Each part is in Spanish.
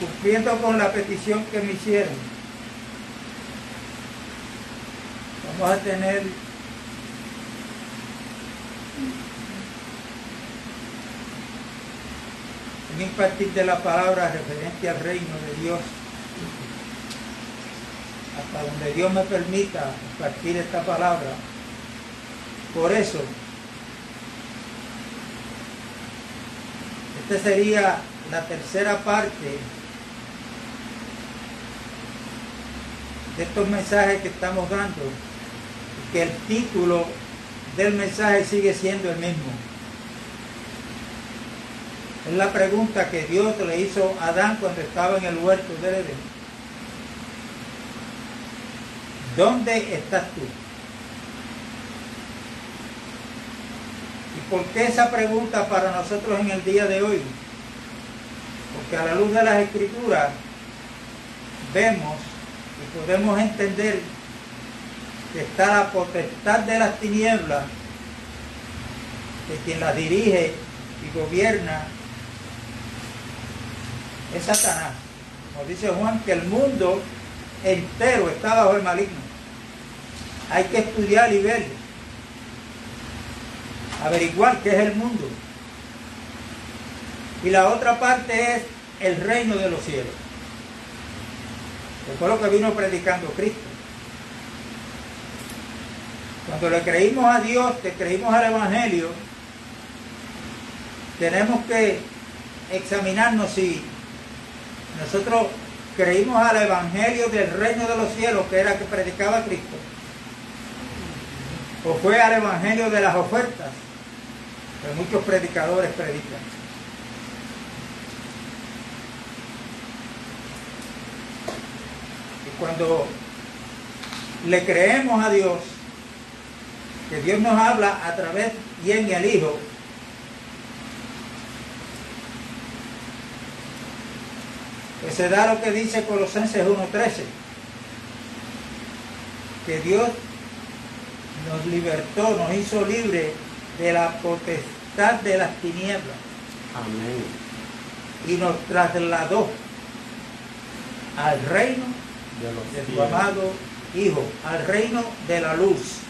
cumpliendo con la petición que me hicieron, vamos a tener un impartir de la palabra referente al reino de Dios, hasta donde Dios me permita impartir esta palabra. Por eso, esta sería la tercera parte de estos mensajes que estamos dando, que el título del mensaje sigue siendo el mismo. Es la pregunta que Dios le hizo a Adán cuando estaba en el huerto del Edén. ¿Dónde estás tú? ¿Y por qué esa pregunta para nosotros en el día de hoy? Porque a la luz de las Escrituras vemos y podemos entender que está la potestad de las tinieblas, que quien las dirige y gobierna es Satanás. Como dice Juan, que el mundo entero está bajo el maligno. Hay que estudiar y ver, averiguar qué es el mundo. Y la otra parte es el reino de los cielos, que fue lo que vino predicando Cristo. Cuando le creímos a Dios, que creímos al Evangelio, tenemos que examinarnos si nosotros creímos al Evangelio del reino de los cielos, que era que predicaba Cristo, o fue al Evangelio de las ofertas, que muchos predicadores predican. Y cuando le creemos a Dios, que Dios nos habla a través y en el Hijo, que se da lo que dice Colosenses 1:13, que Dios nos libertó, nos hizo libre de la potestad de las tinieblas. Amén. Y nos trasladó al reino de su amado Hijo, al reino de la luz.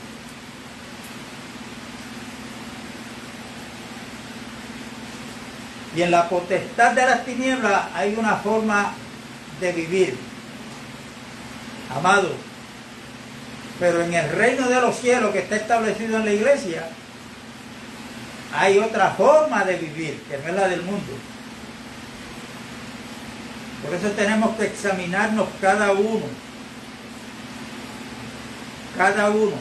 Y en la potestad de las tinieblas hay una forma de vivir, amado. Pero en el reino de los cielos que está establecido en la iglesia, hay otra forma de vivir, que no es la del mundo. Por eso tenemos que examinarnos cada uno. Cada uno.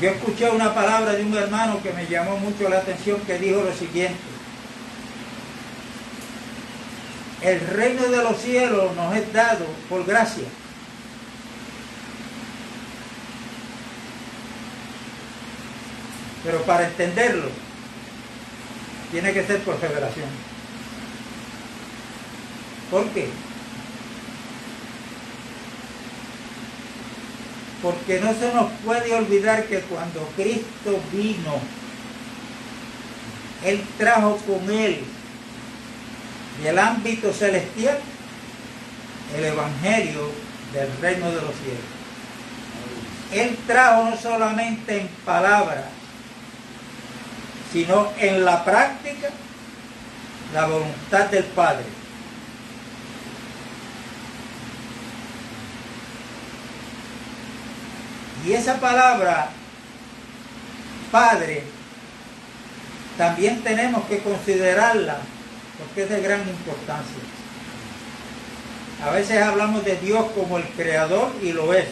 Yo escuché una palabra de un hermano que me llamó mucho la atención, que dijo lo siguiente: el reino de los cielos nos es dado por gracia. Pero para entenderlo, tiene que ser por revelación. ¿Por qué? Porque no se nos puede olvidar que cuando Cristo vino, Él trajo con Él del ámbito celestial el Evangelio del reino de los cielos. Él trajo no solamente en palabras, sino en la práctica la voluntad del Padre. Y esa palabra, Padre, también tenemos que considerarla, porque es de gran importancia. A veces hablamos de Dios como el creador, y lo es.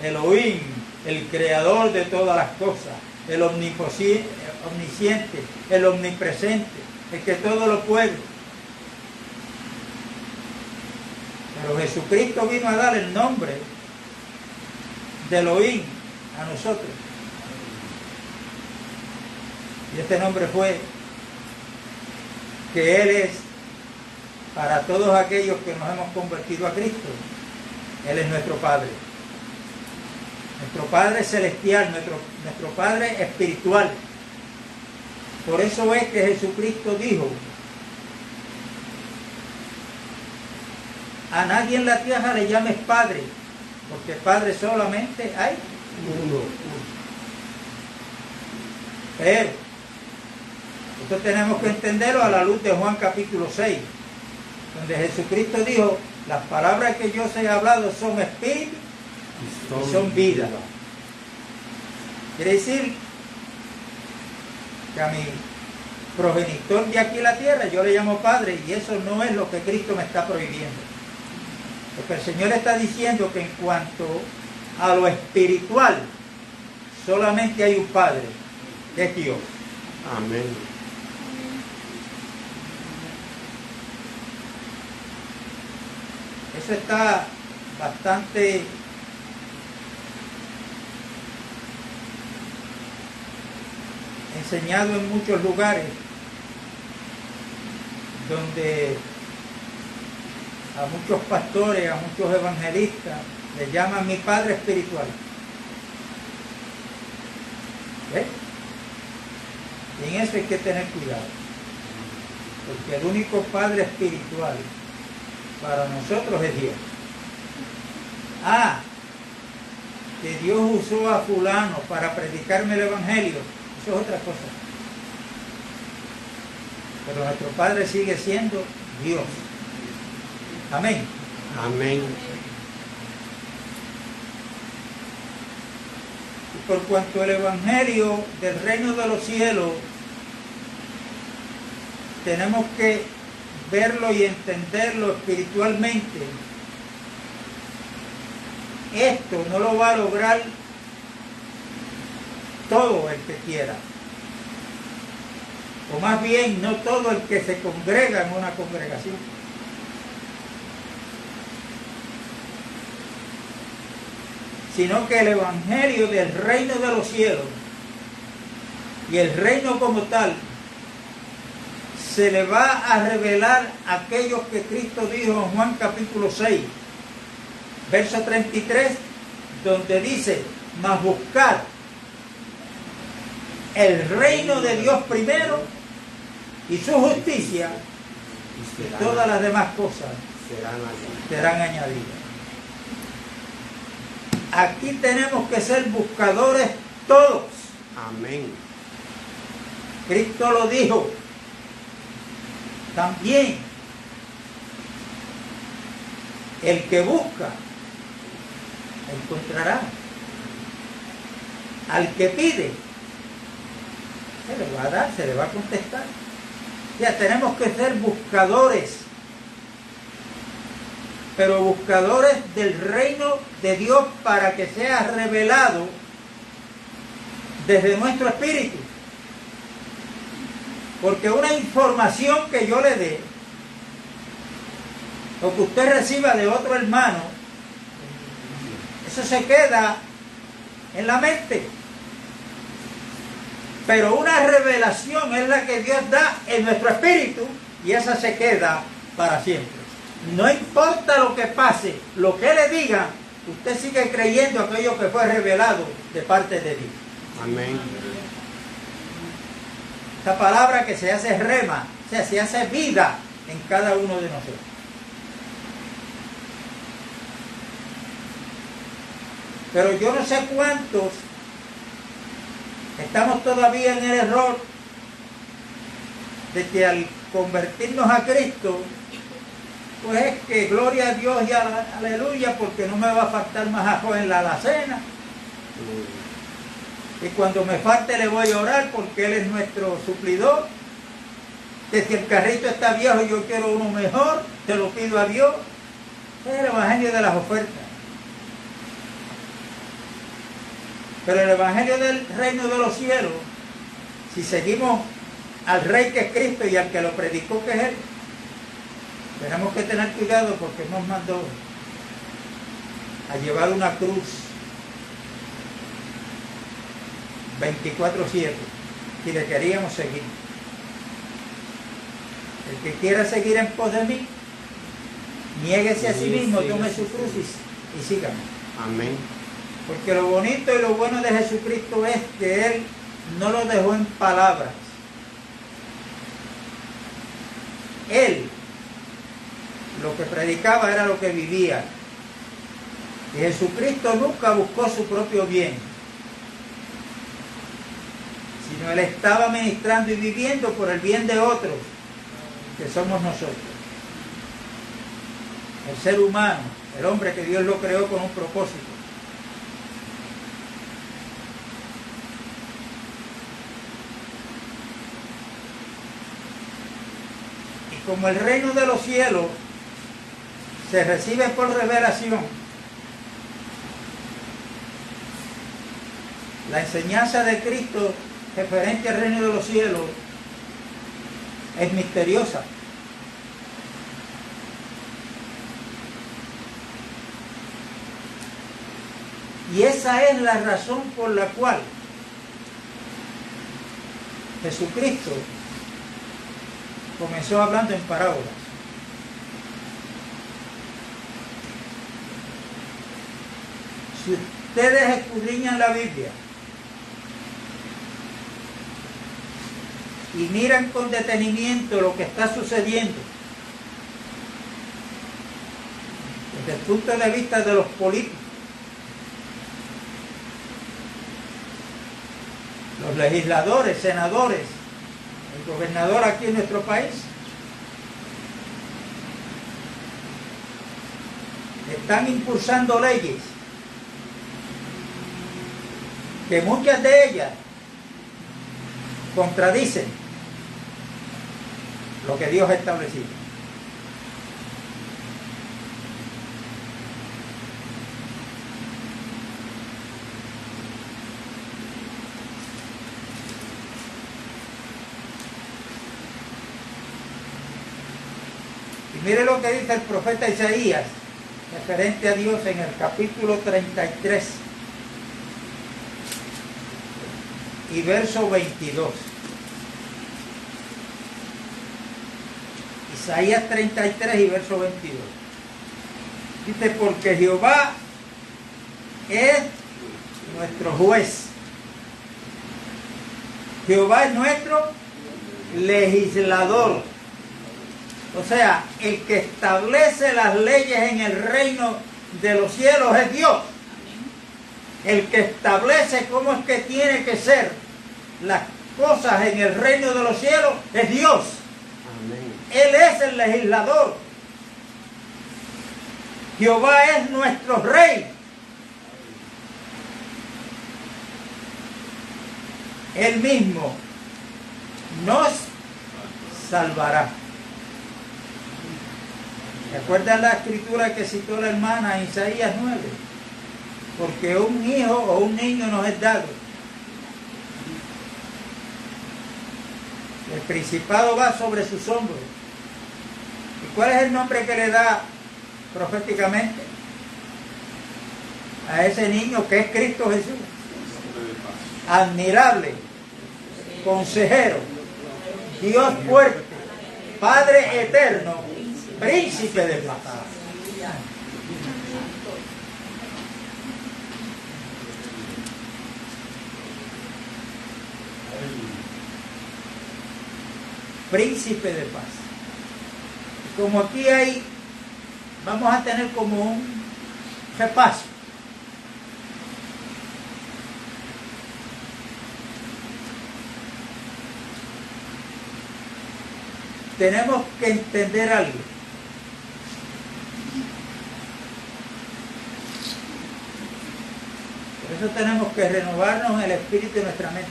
Elohim, el creador de todas las cosas, el omnisciente, el omnipresente, el que todo lo puede. Pero Jesucristo vino a dar el nombre de Elohim a nosotros. Y este nombre fue que Él es, para todos aquellos que nos hemos convertido a Cristo, Él es nuestro Padre. Nuestro Padre celestial, nuestro Padre espiritual. Por eso es que Jesucristo dijo a nadie en la tierra le llames Padre, porque Padre solamente hay uno. Pero esto tenemos que entenderlo a la luz de Juan capítulo 6, donde Jesucristo dijo: las palabras que yo os he hablado son espíritu y son vida. Quiere decir que a mi progenitor de aquí en la tierra yo le llamo Padre, y eso no es lo que Cristo me está prohibiendo. Porque el Señor está diciendo que en cuanto a lo espiritual solamente hay un Padre, que es Dios. Amén. Eso está bastante enseñado en muchos lugares, donde a muchos pastores, a muchos evangelistas les llaman mi Padre espiritual. ¿Ves? Y en eso hay que tener cuidado, porque el único Padre espiritual para nosotros es Dios. Que Dios usó a fulano para predicarme el evangelio, eso es otra cosa. Pero nuestro Padre sigue siendo Dios. Amén. Amén. Y por cuanto el evangelio del reino de los cielos tenemos que verlo y entenderlo espiritualmente, esto no lo va a lograr todo el que quiera, o más bien no todo el que se congrega en una congregación. Sino que el evangelio del reino de los cielos y el reino como tal se le va a revelar a aquellos que Cristo dijo en Juan capítulo 6, verso 33, donde dice: mas buscar el reino de Dios primero y su justicia, y todas las demás cosas serán añadidas. Aquí tenemos que ser buscadores todos. Amén. Cristo lo dijo. También el que busca encontrará. Al que pide se le va a dar, se le va a contestar. Ya tenemos que ser buscadores, pero buscadores del reino de Dios para que sea revelado desde nuestro espíritu. Porque una información que yo le dé, o que usted reciba de otro hermano, eso se queda en la mente. Pero una revelación es la que Dios da en nuestro espíritu, y esa se queda para siempre. No importa lo que pase, lo que le diga, usted sigue creyendo aquello que fue revelado de parte de Dios. Amén. Esta palabra que se hace rema, o sea, se hace vida en cada uno de nosotros. Pero yo no sé cuántos estamos todavía en el error de que al convertirnos a Cristo, pues es que gloria a Dios y aleluya, porque no me va a faltar más ajo en la alacena. Y cuando me falte le voy a orar porque Él es nuestro suplidor. Que si el carrito está viejo y yo quiero uno mejor, te lo pido a Dios. Es el evangelio de las ofertas. Pero el evangelio del reino de los cielos, si seguimos al Rey que es Cristo y al que lo predicó que es Él, tenemos que tener cuidado porque nos mandó a llevar una cruz 24/7 si le queríamos seguir. El que quiera seguir en pos de mí, niéguese a sí mismo, tome su cruz y sígame. Amén. Porque lo bonito y lo bueno de Jesucristo es que Él no lo dejó en palabras. Él lo que predicaba era lo que vivía. Y Jesucristo nunca buscó su propio bien, sino Él estaba ministrando y viviendo por el bien de otros, que somos nosotros. El ser humano, el hombre que Dios lo creó con un propósito. Y como el reino de los cielos se recibe por revelación, la enseñanza de Cristo referente al reino de los cielos es misteriosa. Y esa es la razón por la cual Jesucristo comenzó hablando en parábolas. Si ustedes escudriñan la Biblia y miran con detenimiento lo que está sucediendo desde el punto de vista de los políticos, los legisladores, senadores, el gobernador aquí en nuestro país, están impulsando leyes que muchas de ellas contradicen lo que Dios ha establecido. Y mire lo que dice el profeta Isaías referente a Dios en el capítulo 33 y verso 22. Isaías 33 y verso 22. Dice, porque Jehová es nuestro juez. Jehová es nuestro legislador. O sea, el que establece las leyes en el reino de los cielos es Dios. El que establece cómo es que tiene que ser las cosas en el reino de los cielos es Dios. Él es el legislador. Jehová es nuestro rey. Él mismo nos salvará. ¿Recuerdan la escritura que citó la hermana en Isaías 9? Porque un hijo o un niño nos es dado. El principado va sobre sus hombros. ¿Y cuál es el nombre que le da proféticamente a ese niño que es Cristo Jesús? Admirable, consejero, Dios fuerte, Padre eterno, príncipe de paz. Príncipe de paz. Como aquí hay, vamos a tener como un repaso. Tenemos que entender algo. Por eso tenemos que renovarnos el espíritu de nuestra mente.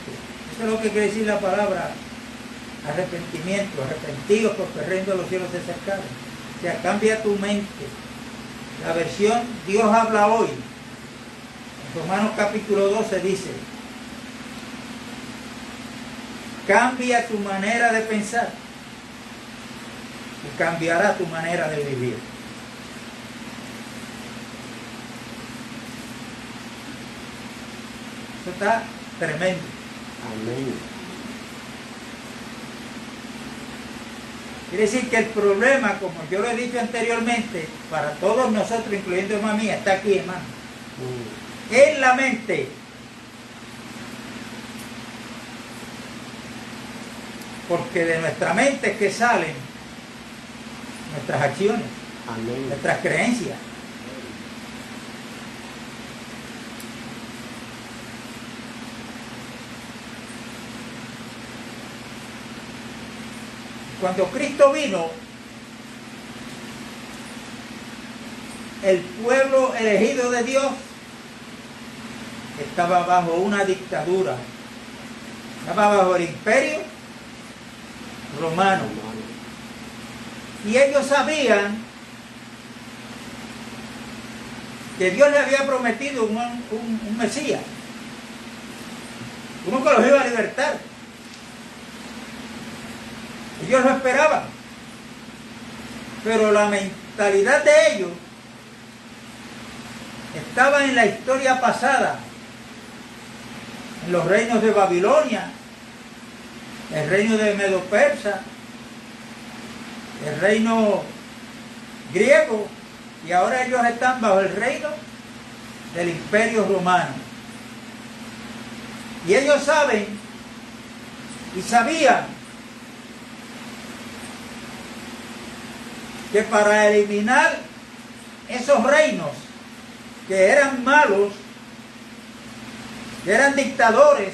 Eso es lo que quiere decir la palabra arrepentimiento, arrepentidos porque el reino de los cielos se acercaron. O sea, cambia tu mente. La versión Dios habla hoy, en Romanos capítulo 12 dice, cambia tu manera de pensar y cambiará tu manera de vivir. Eso está tremendo. Amén. Quiere decir que el problema, como yo lo he dicho anteriormente, para todos nosotros, incluyendo mamá mía, está aquí, hermano. En la mente. Porque de nuestra mente es que salen nuestras acciones. Amén. nuestras creencias. Cuando Cristo vino, el pueblo elegido de Dios estaba bajo una dictadura, estaba bajo el imperio romano. Y ellos sabían que Dios le había prometido un Mesías, uno que los iba a libertar. Ellos lo esperaban, pero la mentalidad de ellos estaba en la historia pasada, en los reinos de Babilonia, el reino de Medo-Persa, el reino griego, y ahora ellos están bajo el reino del imperio romano. Y ellos saben y sabían que para eliminar esos reinos que eran malos, que eran dictadores,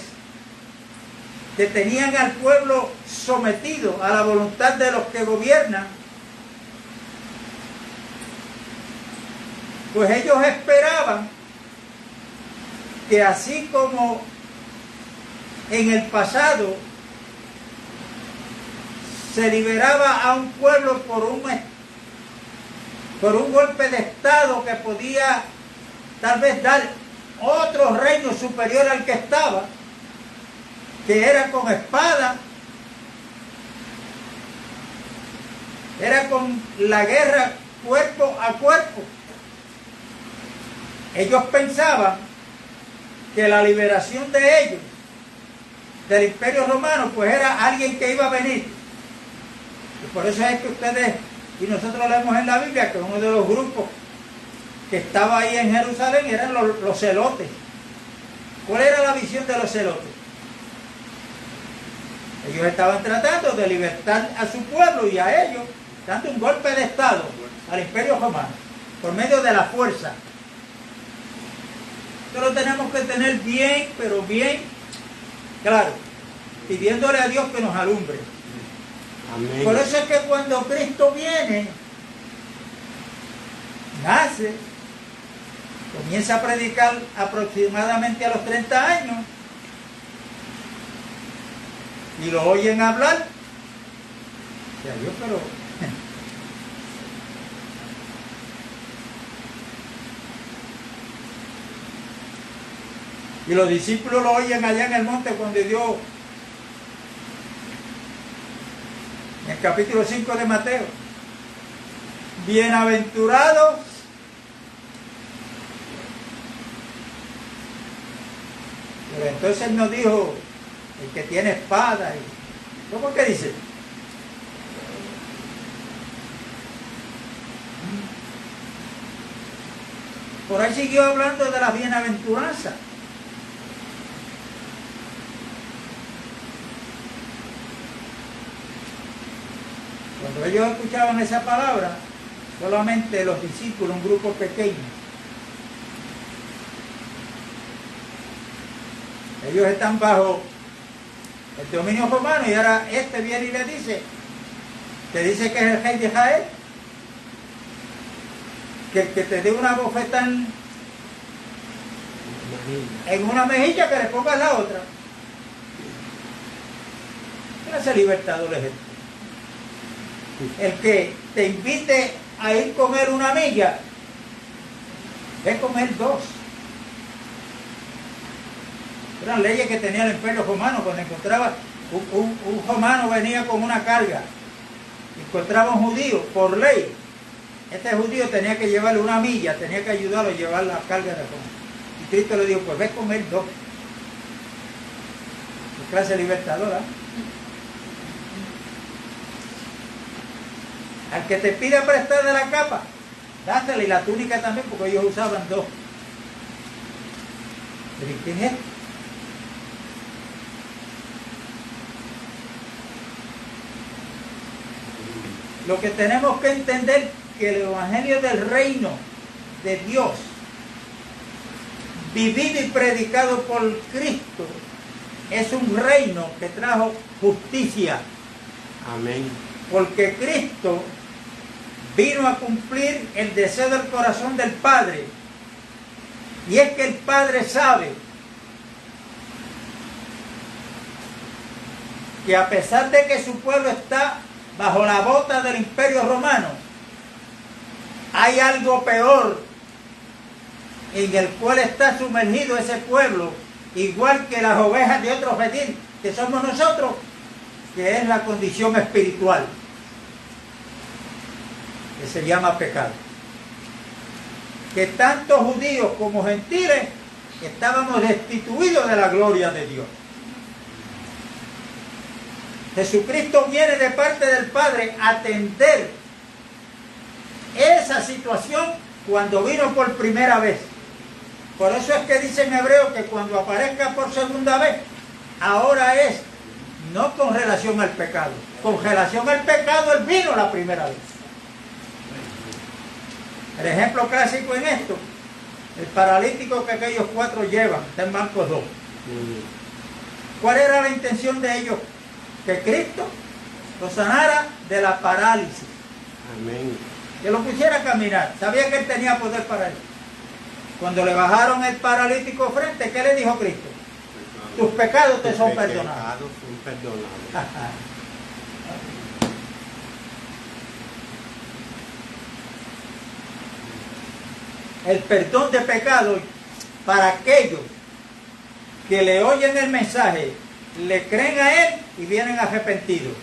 que tenían al pueblo sometido a la voluntad de los que gobiernan, pues ellos esperaban que así como en el pasado se liberaba a un pueblo por un golpe de estado que podía tal vez dar otro reino superior al que estaba, que era con espada, era con la guerra cuerpo a cuerpo. Ellos pensaban que la liberación de ellos, del imperio romano, pues era alguien que iba a venir. Y por eso es que ustedes y nosotros leemos en la Biblia que uno de los grupos que estaba ahí en Jerusalén eran los celotes. ¿Cuál era la visión de los celotes? Ellos estaban tratando de libertar a su pueblo y a ellos, dando un golpe de estado al imperio romano, por medio de la fuerza. Esto lo tenemos que tener bien, pero bien claro, pidiéndole a Dios que nos alumbre. Amén. Por eso es que cuando Cristo viene, nace, comienza a predicar aproximadamente a los 30 años, y lo oyen hablar. O sea, yo, pero y los discípulos lo oyen allá en el monte cuando Dios, en el capítulo 5 de Mateo, bienaventurados pero entonces él nos dijo el que tiene espada y, ¿cómo que dice? Por ahí siguió hablando de la bienaventuranza. Cuando ellos escuchaban esa palabra, solamente los discípulos, un grupo pequeño, ellos están bajo el dominio romano y ahora este viene y le dice, te dice que es el rey de Israel, que te dé una bofetada en una mejilla, que le pongas la otra. ¿Qué clase de libertador es este? El que te invite a ir con él una milla, ve con él 2. Eran leyes que tenía el imperio romano. Cuando encontraba un romano venía con una carga, encontraba un judío, por ley, este judío tenía que llevarle una milla, tenía que ayudarlo a llevar la carga de Roma. Y Cristo le dijo, pues ve con él 2. ¿Qué clase libertadora? Al que te pida prestar de la capa, dásela, y la túnica también, porque ellos usaban 2. ¿Pero quién es? Lo que tenemos que entender que el evangelio del reino de Dios, vivido y predicado por Cristo, es un reino que trajo justicia. Amén. Porque Cristo vino a cumplir el deseo del corazón del Padre. Y es que el Padre sabe que a pesar de que su pueblo está bajo la bota del Imperio Romano, hay algo peor en el cual está sumergido ese pueblo, igual que las ovejas de otro redil, que somos nosotros, que es la condición espiritual, que se llama pecado. Que tanto judíos como gentiles estábamos destituidos de la gloria de Dios. Jesucristo viene de parte del Padre a atender esa situación cuando vino por primera vez. Por eso es que dice en Hebreo que cuando aparezca por segunda vez, ahora es no con relación al pecado. Con relación al pecado Él vino la primera vez. El ejemplo clásico en esto, el paralítico que aquellos 4 llevan, está en Marcos 2. ¿Cuál era la intención de ellos? Que Cristo lo sanara de la parálisis. Amén. Que lo pusiera a caminar. Sabía que Él tenía poder para eso. Cuando le bajaron el paralítico frente, ¿qué le dijo Cristo? Tus pecados te son perdonados. El perdón de pecados para aquellos que le oyen el mensaje, le creen a Él y vienen arrepentidos.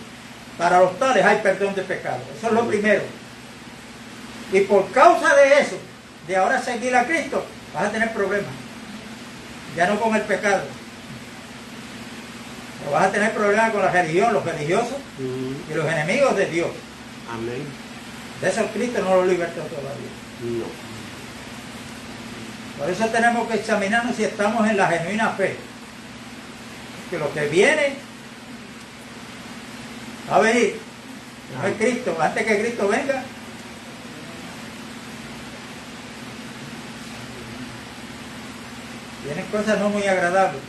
Para los tales hay perdón de pecados. Eso es lo primero. Y por causa de eso, de ahora seguir a Cristo, vas a tener problemas. Ya no con el pecado. Pero vas a tener problemas con la religión, los religiosos y los enemigos de Dios. Amén. De eso Cristo no lo libertó todavía. No. Por eso tenemos que examinarnos si estamos en la genuina fe. Que lo que viene va a venir. No es Cristo. Antes que Cristo venga, vienen cosas no muy agradables.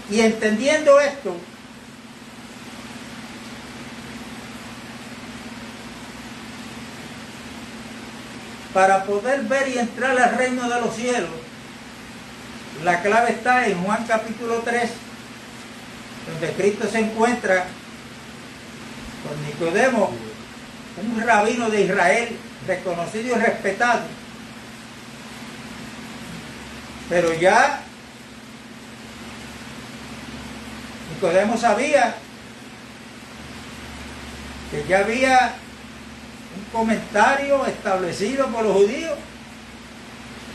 Y entendiendo esto, para poder ver y entrar al reino de los cielos, la clave está en Juan capítulo 3, donde Cristo se encuentra con Nicodemo, un rabino de Israel, reconocido y respetado. Pero ya Nicodemo sabía que ya había un comentario establecido por los judíos,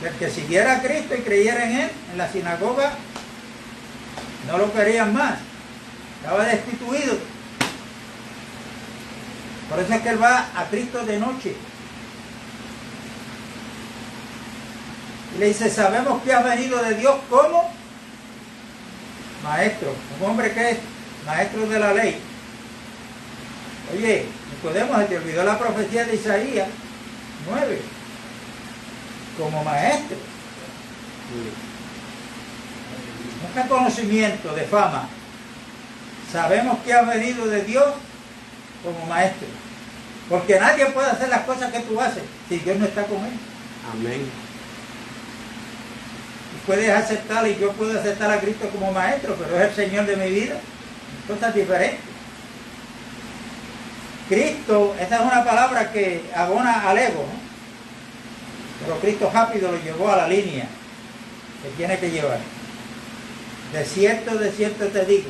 que el que siguiera a Cristo y creyera en Él, en la sinagoga, no lo querían más, estaba destituido. Por eso es que Él va a Cristo de noche y le dice: sabemos que has venido de Dios como maestro, un hombre que es maestro de la ley. Oye, Nicodemo, se te olvidó la profecía de Isaías 9, como maestro. Un reconocimiento de fama. Sabemos que has venido de Dios como maestro. Porque nadie puede hacer las cosas que tú haces si Dios no está con él. Amén. Y puedes aceptar, y yo puedo aceptar a Cristo como maestro, pero es el Señor de mi vida. Cosas diferentes. Cristo, esa es una palabra que abona al ego, ¿no? Pero Cristo rápido lo llevó a la línea que tiene que llevar. De cierto te digo,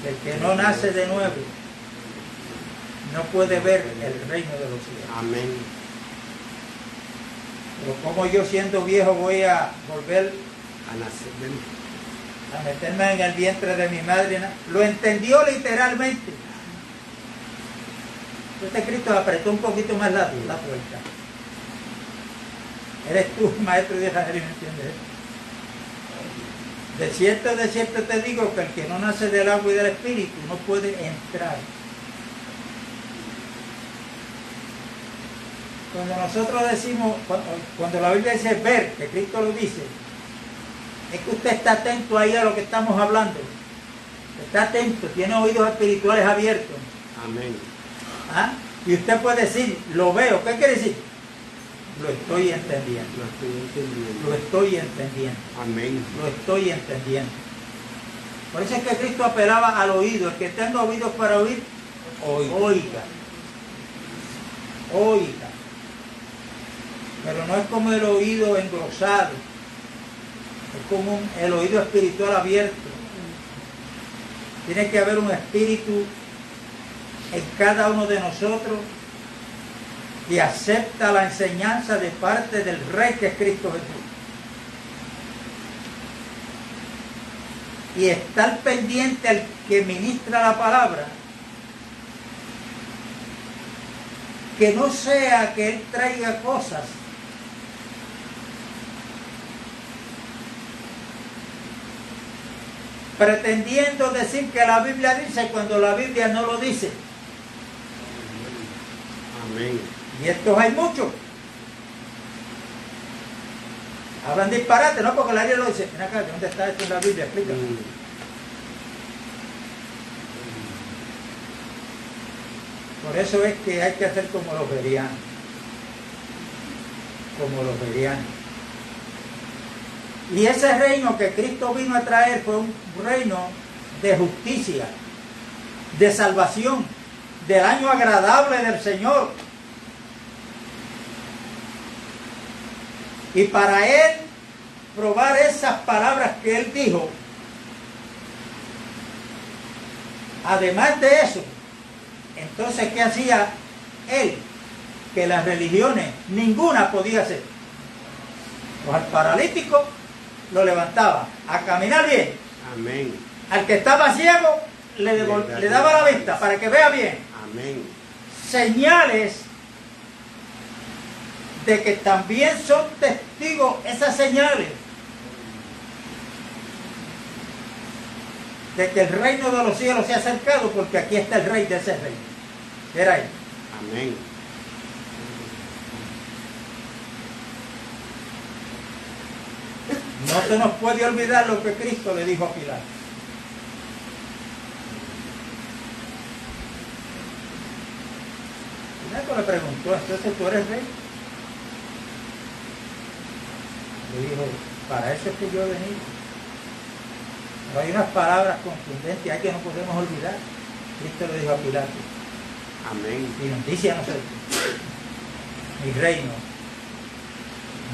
que el que no nace de nuevo no puede ver el reino de los cielos. Amén. Pero como yo, siendo viejo, voy a volver A nacer de nuevo. a meterme en el vientre de mi madre. Lo entendió literalmente. Entonces Cristo apretó un poquito más la puerta. Eres tú, maestro de Israel, y no entiendes eso. de cierto te digo que el que no nace del agua y del Espíritu no puede entrar. Cuando nosotros decimos, cuando la Biblia dice ver, que Cristo lo dice, es que usted está atento ahí a lo que estamos hablando. Está atento, tiene oídos espirituales abiertos. Amén. ¿Ah? Y usted puede decir, lo veo. ¿Qué quiere decir? Lo estoy entendiendo. Lo estoy entendiendo. Lo estoy entendiendo. Amén. Lo estoy entendiendo. Por eso es que Cristo apelaba al oído. El que tenga oídos para oír, oiga. Oiga. Pero no es como el oído engrosado. Es como el oído espiritual abierto. Tiene que haber un espíritu en cada uno de nosotros y acepta la enseñanza de parte del Rey que es Cristo Jesús. Y estar pendiente al que ministra la palabra, que no sea que Él traiga cosas pretendiendo decir que la Biblia dice cuando la Biblia no lo dice. Amén. Y estos hay muchos. Hablan disparate, no porque la Biblia lo dice. Ven acá, ¿dónde está esto en la Biblia? Explícame. Por eso es que hay que hacer como los bereanos. Como los bereanos. Y ese reino que Cristo vino a traer fue un reino de justicia, de salvación, del año agradable del Señor. Y para Él probar esas palabras que Él dijo, además de eso, entonces, ¿qué hacía Él? Que las religiones, ninguna podía hacer. Pues al paralítico lo levantaba a caminar bien. Amén. Al que estaba ciego le daba la vista para que vea bien. Amén. Señales de que también son testigos esas señales de que el reino de los cielos se ha acercado, porque aquí está el rey de ese reino. Era ahí. Amén. No se nos puede olvidar lo que Cristo le dijo a Pilato. Pilato le preguntó, ¿entonces tú eres rey? Le dijo, para eso es que yo he venido. Pero hay unas palabras contundentes hay que no podemos olvidar. Cristo le dijo a Pilato. Amén. Y nos dice a nosotros, mi reino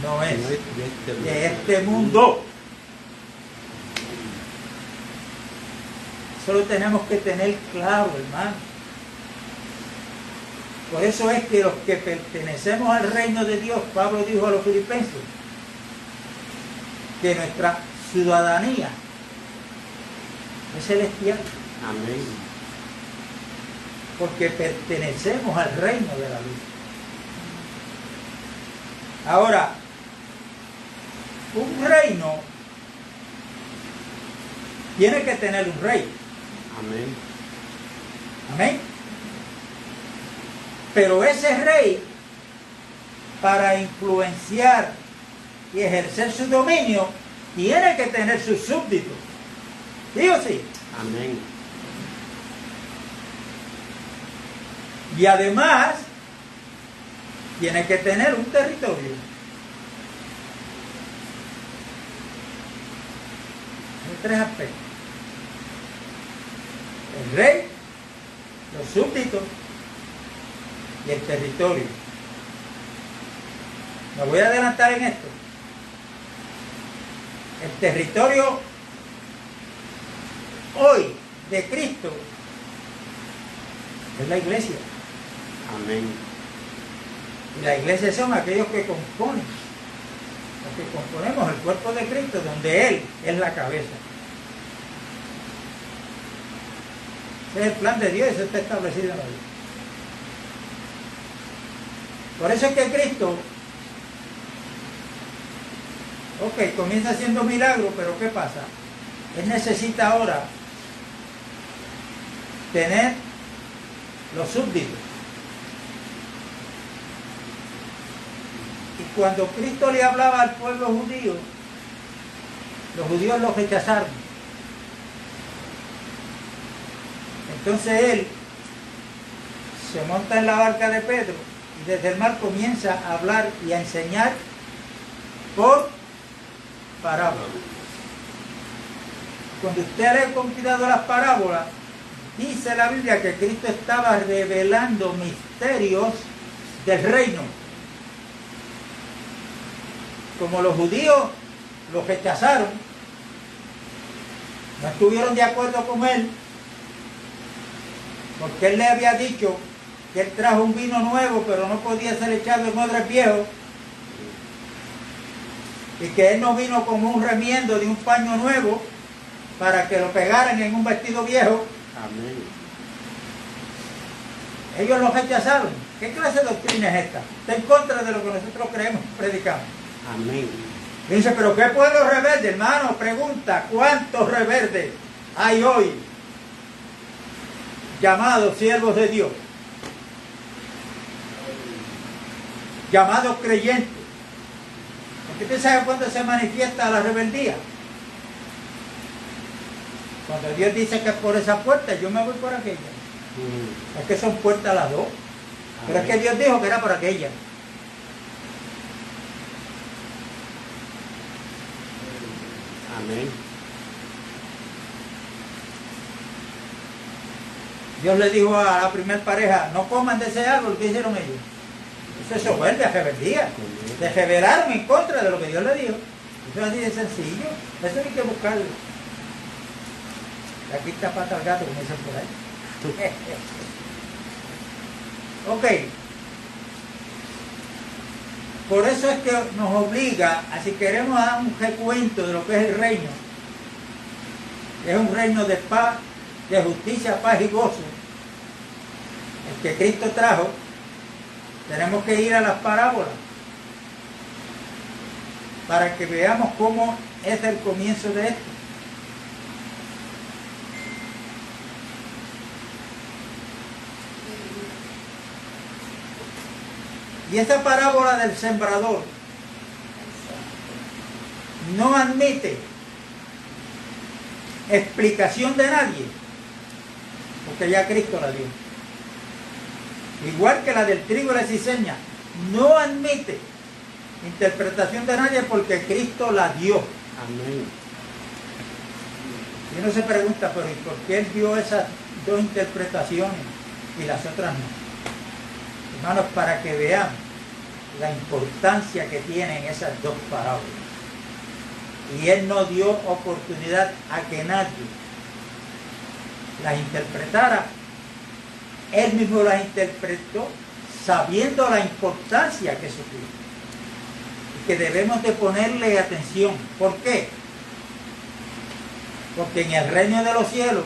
no es de este mundo. Eso lo tenemos que tener claro, hermano. Por eso es que los que pertenecemos al reino de Dios, Pablo dijo a los filipenses, que nuestra ciudadanía es celestial. Amén. Porque pertenecemos al reino de la luz. Ahora, un reino tiene que tener un rey. Amén. Amén. Pero ese rey, para influenciar y ejercer su dominio, tiene que tener sus súbditos. ¿Sí o sí? Amén. Y además, tiene que tener un territorio. Hay tres aspectos. El rey, los súbditos y el territorio. Me voy a adelantar en esto. El territorio hoy de Cristo es la iglesia. Amén. Y la iglesia son aquellos que componen, los que componemos el cuerpo de Cristo, donde Él es la cabeza. Ese es el plan de Dios y eso está establecido en la Biblia. Por eso es que Cristo, comienza haciendo milagros, pero ¿qué pasa? Él necesita ahora tener los súbditos. Y cuando Cristo le hablaba al pueblo judío, los judíos lo rechazaron. Entonces él se monta en la barca de Pedro y desde el mar comienza a hablar y a enseñar por parábolas. Cuando usted lee con cuidado las parábolas, dice la Biblia que Cristo estaba revelando misterios del reino. Como los judíos lo rechazaron, no estuvieron de acuerdo con él, porque él le había dicho que él trajo un vino nuevo, pero no podía ser echado en odres viejos, y que él no vino como un remiendo de un paño nuevo para que lo pegaran en un vestido viejo. Amén. Ellos lo rechazaron. ¿Qué clase de doctrina es esta? Está en contra de lo que nosotros creemos, predicamos. Amén. Dice, pero ¿qué pueblo rebelde, hermano? Pregunta, ¿cuántos rebeldes hay hoy llamados siervos de Dios? Llamados creyentes. ¿Usted sabe cuándo se manifiesta la rebeldía? Cuando Dios dice que es por esa puerta, yo me voy por aquella. Es que son puertas las dos. Pero es que Dios dijo que era por aquella. Amén. Dios le dijo a la primer pareja, no coman de ese árbol. ¿Qué hicieron ellos? Eso es soberbia, rebeldía. Se rebelaron en contra de lo que Dios le dijo. Eso es así de sencillo. Eso hay que buscarlo. Aquí está pata al gato, como dicen por ahí. Ok. Por eso es que nos obliga, a si queremos dar un recuento de lo que es el reino, es un reino de paz, de justicia, paz y gozo, el que Cristo trajo. Tenemos que ir a las parábolas para que veamos cómo es el comienzo de esto. Y esta parábola del sembrador no admite explicación de nadie, porque ya Cristo la dio. Igual que la del trigo y la cizaña, no admite interpretación de nadie porque Cristo la dio. Amén. Y uno se pregunta, pero ¿y por qué él dio esas dos interpretaciones y las otras no? Hermanos, para que vean la importancia que tienen esas dos parábolas. Y él no dio oportunidad a que nadie las interpretara. Él mismo las interpretó sabiendo la importancia que eso tiene. Y que debemos de ponerle atención. ¿Por qué? Porque en el reino de los cielos,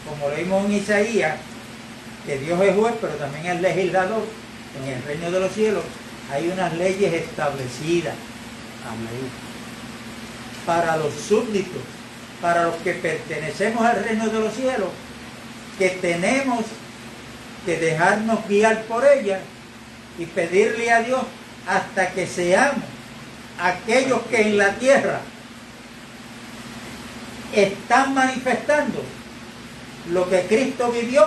como leímos en Isaías, que Dios es juez, pero también es legislador, en el reino de los cielos hay unas leyes establecidas. Amén. Para los súbditos, para los que pertenecemos al reino de los cielos, que tenemos que dejarnos guiar por ella y pedirle a Dios hasta que seamos aquellos que en la tierra están manifestando lo que Cristo vivió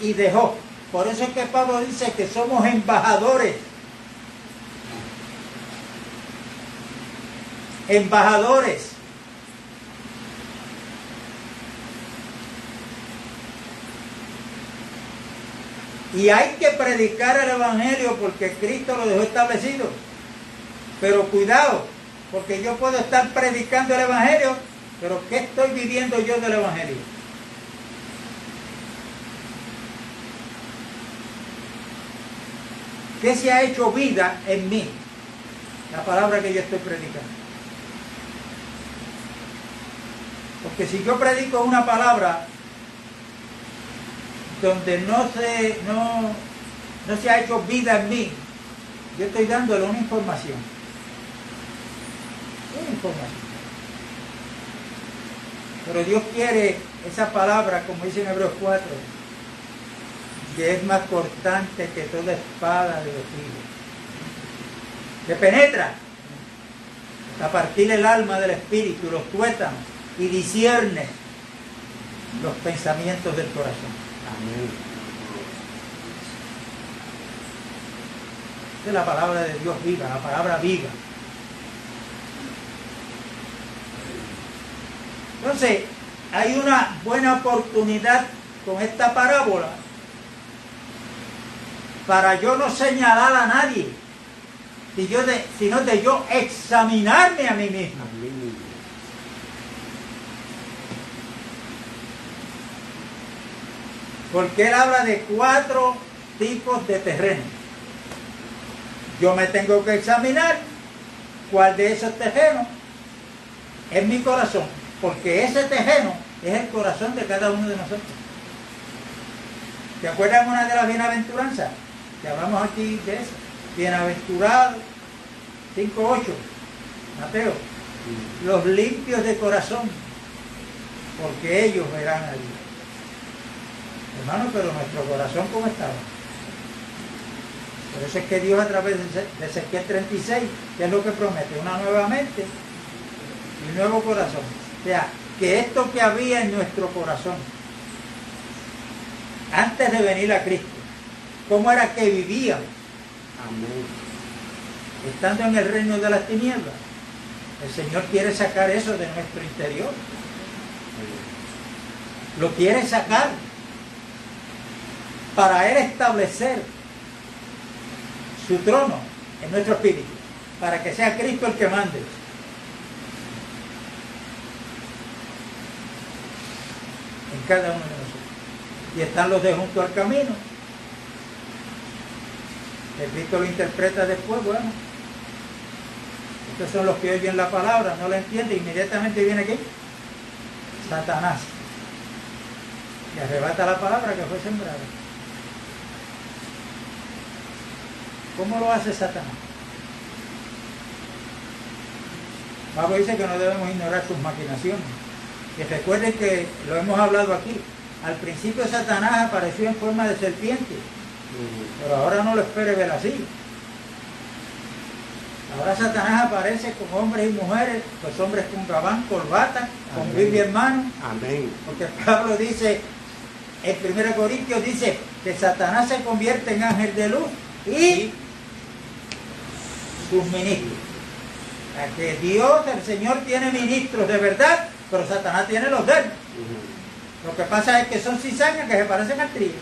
y dejó. Por eso es que Pablo dice que somos embajadores. Embajadores. Y hay que predicar el Evangelio porque Cristo lo dejó establecido. Pero cuidado, porque yo puedo estar predicando el Evangelio, pero ¿qué estoy viviendo yo del Evangelio? ¿Qué se ha hecho vida en mí? La palabra que yo estoy predicando. Porque si yo predico una palabra donde no se ha hecho vida en mí, yo estoy dándole una información. Una información. Pero Dios quiere esa palabra, como dice en Hebreos 4, que es más cortante que toda espada de dos filos, que penetra hasta partir el alma del espíritu, los tuétanos, y discierne los pensamientos del corazón. Amén. Esta es la palabra de Dios viva, la palabra viva. Entonces, hay una buena oportunidad con esta parábola para yo no señalar a nadie, sino de yo examinarme a mí mismo. Amén. Porque él habla de 4 tipos de terreno. Yo me tengo que examinar cuál de esos terrenos es mi corazón, porque ese terreno es el corazón de cada uno de nosotros. ¿Se acuerdan una de las bienaventuranzas? Que hablamos aquí de eso. Bienaventurado, 5:8, Mateo. Los limpios de corazón, porque ellos verán a Dios. Hermano, pero nuestro corazón, ¿cómo estaba? Por eso es que Dios, a través de Ezequiel 36, que es lo que promete, una nueva mente y un nuevo corazón. O sea, que esto que había en nuestro corazón antes de venir a Cristo, ¿cómo era que vivíamos? Amén. Estando en el reino de las tinieblas. El Señor quiere sacar eso de nuestro interior. Lo quiere sacar para Él establecer su trono en nuestro espíritu, para que sea Cristo el que mande. En cada uno de nosotros. Y están los de junto al camino. El Cristo lo interpreta después, bueno. Estos son los que oyen la palabra, no la entienden, inmediatamente viene aquí Satanás y arrebata la palabra que fue sembrada. ¿Cómo lo hace Satanás? Pablo dice que no debemos ignorar sus maquinaciones. Que recuerden que lo hemos hablado aquí. Al principio Satanás apareció en forma de serpiente, pero ahora no lo espere ver así. Ahora Satanás aparece con hombres y mujeres, los hombres con gabán, corbata, con Amén. Biblia en mano. Amén. Porque Pablo dice, en 1 Corintios dice que Satanás se convierte en ángel de luz y sus ministros. O sea, que Dios, el Señor, tiene ministros de verdad, pero Satanás tiene los de él. Lo que pasa es que son cizañas que se parecen al trigo.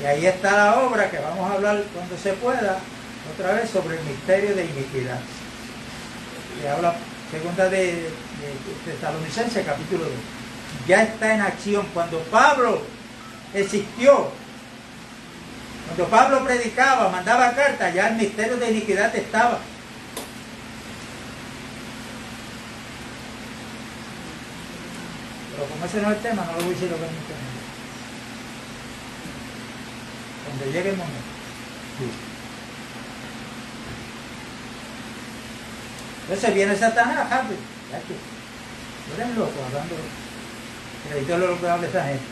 Y ahí está la obra que vamos a hablar cuando se pueda, otra vez, sobre el misterio de iniquidad. Que habla segunda de Tesalonicenses, capítulo 2. Ya está en acción. Cuando Pablo existió, cuando Pablo predicaba, mandaba cartas, ya el misterio de iniquidad estaba. Pero como ese no es el tema, no lo voy a decir lo que es mi tema. Cuando llegue el momento. Entonces viene Satanás, Javi. Tú eres loco hablando. Crédito lo que habla esa gente.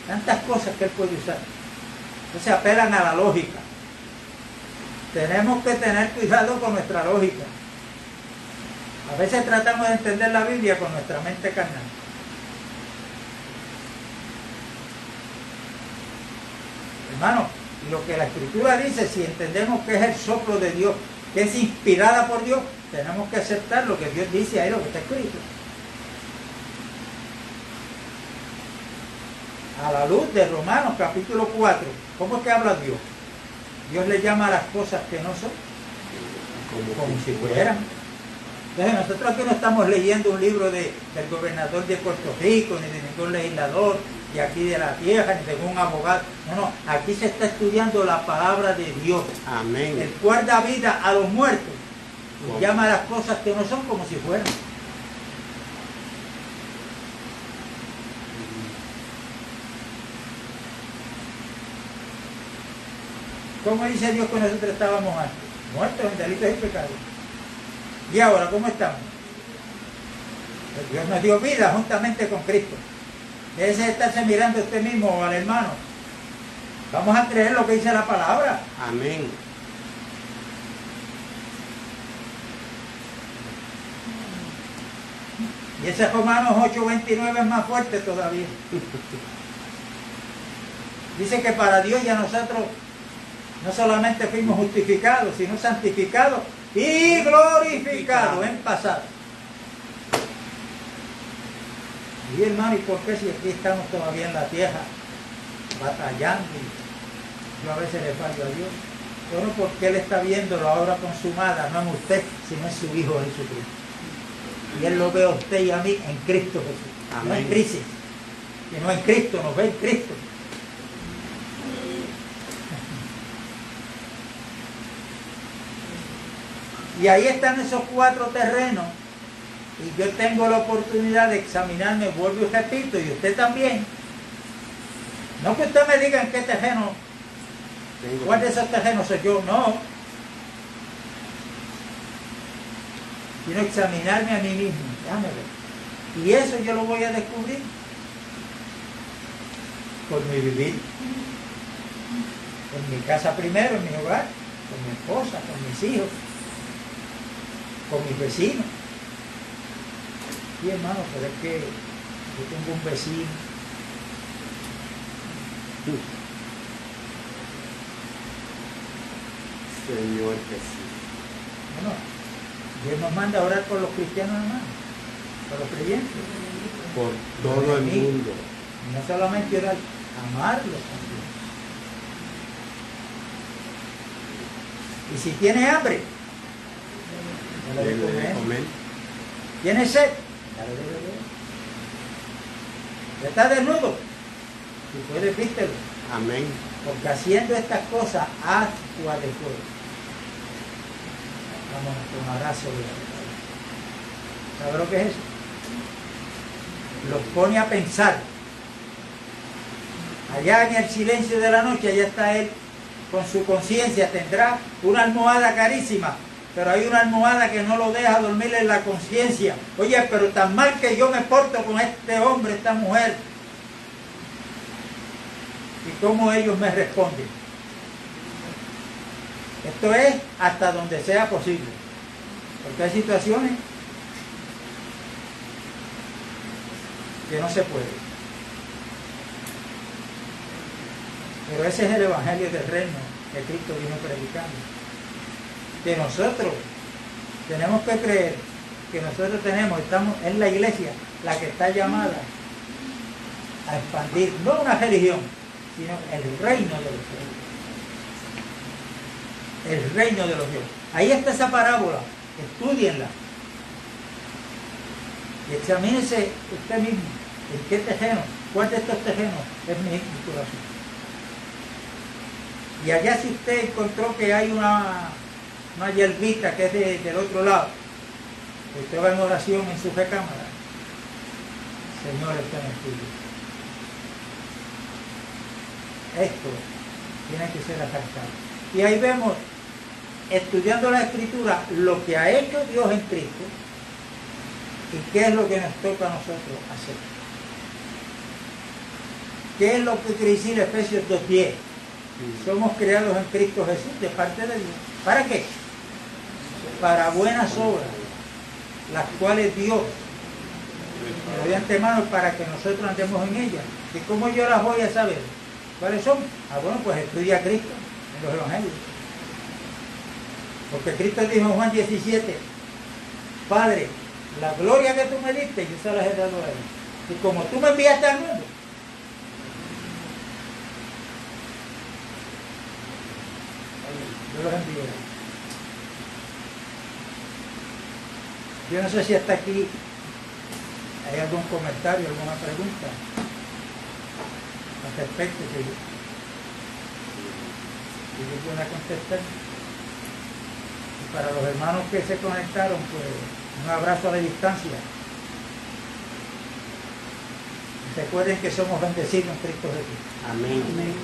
Tantas cosas que él puede usar. Entonces apelan a la lógica. Tenemos que tener cuidado con nuestra lógica. A veces tratamos de entender la Biblia con nuestra mente carnal. Hermano, lo que la Escritura dice, si entendemos que es el soplo de Dios, que es inspirada por Dios, tenemos que aceptar lo que Dios dice ahí, lo que está escrito. A la luz de Romanos capítulo 4, ¿cómo es que habla Dios? Dios le llama a las cosas que no son como si fueran. Entonces nosotros aquí no estamos leyendo un libro del gobernador de Puerto Rico, ni de ningún legislador de aquí de la tierra, ni de ningún abogado. No, aquí se está estudiando la palabra de Dios. Amén. El cual da vida a los muertos. Y llama a las cosas que no son como si fueran. ¿Cómo dice Dios que nosotros estábamos antes? muertos en delitos y pecados. ¿Y ahora cómo estamos? Pues Dios nos dio vida juntamente con Cristo. Déjese de estarse mirando a usted mismo o al hermano. Vamos a creer lo que dice la palabra. Amén. Y ese Romanos 8:29 es más fuerte todavía. Dice que para Dios ya nosotros no solamente fuimos justificados, sino santificados y glorificados en pasado. Y hermano, ¿y por qué si aquí estamos todavía en la tierra, batallando? Yo a veces le fallo a Dios. Bueno, porque Él está viendo la obra consumada, no en usted, sino en su Hijo Jesucristo. Y Él lo ve a usted y a mí en Cristo Jesús. Amén. No en crisis. Que no en Cristo, nos ve en Cristo. Y ahí están esos 4 terrenos. Y yo tengo la oportunidad de examinarme, vuelvo y repito, y usted también. No que usted me diga en qué terreno, cuál de esos terrenos soy yo, no. Sino examinarme a mí mismo. Déjame ver. Y eso yo lo voy a descubrir por mi vivir. En mi casa primero, en mi hogar, con mi esposa, con mis hijos, con mis vecinos. Sí, hermano, pero es que yo tengo un vecino. Señor Jesús. Bueno, Dios nos manda a orar por los cristianos, hermano, por los creyentes. Por todo el mundo. Y no solamente orar, amarlos también. Y si tiene hambre, dale de comer. ¿Tiene sed? Dale de beber. ¿Está desnudo? Si puedes, vístelo. Amén. Porque haciendo estas cosas, agua de fuego. Vamos a tomar sobre la cabeza. ¿Sabe lo que es eso? Los pone a pensar. Allá en el silencio de la noche, allá está él con su conciencia. Tendrá una almohada carísima, pero hay una almohada que no lo deja dormir en la conciencia. Oye, pero tan mal que yo me porto con este hombre, esta mujer. Y cómo ellos me responden. Esto es hasta donde sea posible. Porque hay situaciones que no se puede. Pero ese es el evangelio del reino que Cristo vino predicando. Que nosotros tenemos que creer que nosotros estamos en la iglesia, la que está llamada a expandir, no una religión, sino el reino de los cielos. El reino de los cielos. Ahí está esa parábola, estudienla. Y examínese usted mismo, en qué terreno, cuál de estos terrenos es mi corazón. Y allá si usted encontró que hay una hierbita que es del otro lado, usted va en oración en su recámara. Señor, está en el tuyo. Esto tiene que ser acercado. Y ahí vemos, estudiando la Escritura, lo que ha hecho Dios en Cristo y qué es lo que nos toca a nosotros hacer. ¿Qué es lo que quiere decir Efesios 2:10? Somos creados en Cristo Jesús de parte de Dios. ¿Para qué? Para buenas obras, las cuales Dios nos dio de antemano para que nosotros andemos en ellas. ¿Y cómo yo las voy a saber? ¿Cuáles son? Bueno, pues estudia a Cristo en los evangelios. Porque Cristo dijo en Juan 17, Padre, la gloria que tú me diste, yo se las he dado a ellos. Y como tú me enviaste al mundo, yo los envío. Yo no sé si hasta aquí hay algún comentario, alguna pregunta al respecto que yo pueda contestar. Y para los hermanos que se conectaron, pues un abrazo a la distancia. Recuerden que somos bendecidos en Cristo Jesús. Amén. Amén.